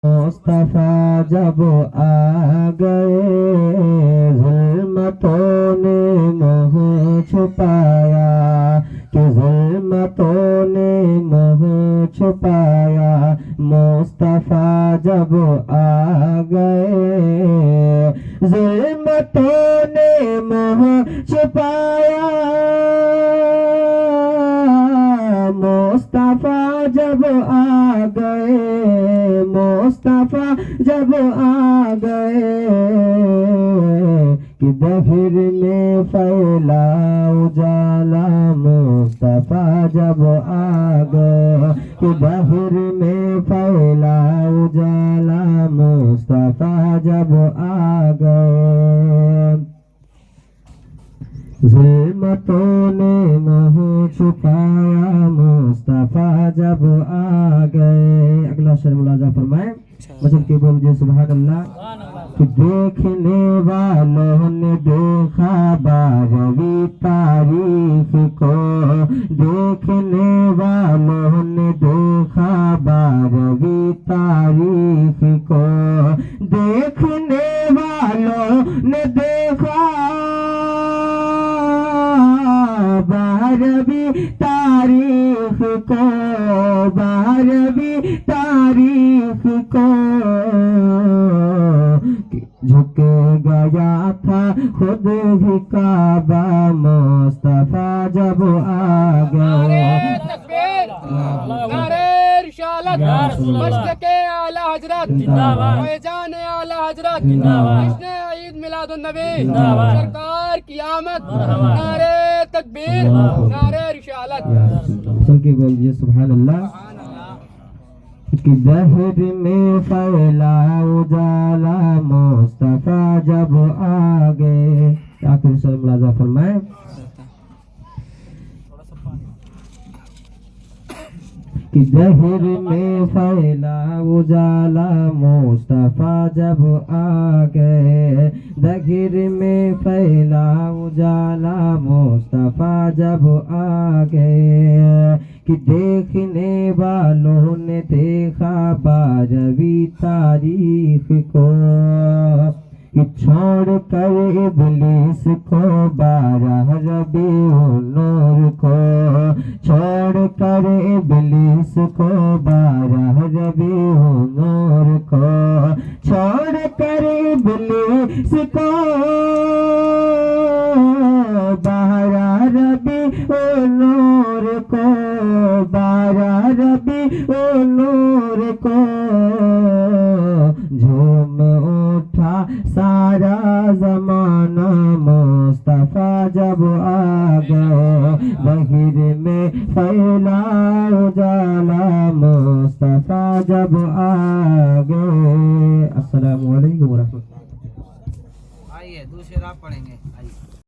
मुस्तफा जब आ गए ज़ुल्मतों ने मोह छुपाया कि ज़ुल्मतों ने मोह छुपाया मुस्तफा जब आ गए ज़ुल्मतों ने मोह छुपाया मुस्तफा जब आ गए मुस्तफा जब आ गए कि दहिर में फैला उजाला मुस्तफा जब आ गए कि दहिर में फैला उजाला मुस्तफा जब आ गए ज़ुल्मतों ने मोह छुपाया मुस्तफा जब आ गए। अगला शेर मुलाजा फरमाए वजन के बोल जे सुभान अल्लाह कि देखने वालों ने देखा बारहवीं तारीख को देखने वालों ने देखा बारहवीं तारीख को देखने वालों ने देखा बारहवीं तारीख को बारहवीं तारीख को झुके गया था खुद ही काबा मुस्तफा जब आ गए मस्जिद के आला हजरत फैजान आला हजरत जश्न ईद मिलादुन नबी सरकार की आमद नारे तकबीर नारे रिसालत सबके बोलिए सुभान अल्लाह कि दहर में फैला उजाला मुस्तफा जब आ गए। आखिर से मुलाजा फरमाए कि दहर में फैला उजाला मुस्तफा जब आ गए दहिर में फैला उजाला मुस्तफा जब आ गए कि देखने वालों ने देखा बारहवीं तारीख को कि छोड़ कर इब्लीस को बारह रबीउन्नूर को छोड़ कर इब्लीस को बारह रबीउन्नूर को छोड़ कर इब्लीस को बारह रबीउन्नूर को बारह रबीउन्नूर को झूम उठा सारा जमाना मुस्तफा जब आ गए दहिर में फैला उजाला मुस्तफा जब आ गए। अस्सलामु अलैकुम व रहमतुल्लाह। आइए दूसरा पढ़ेंगे।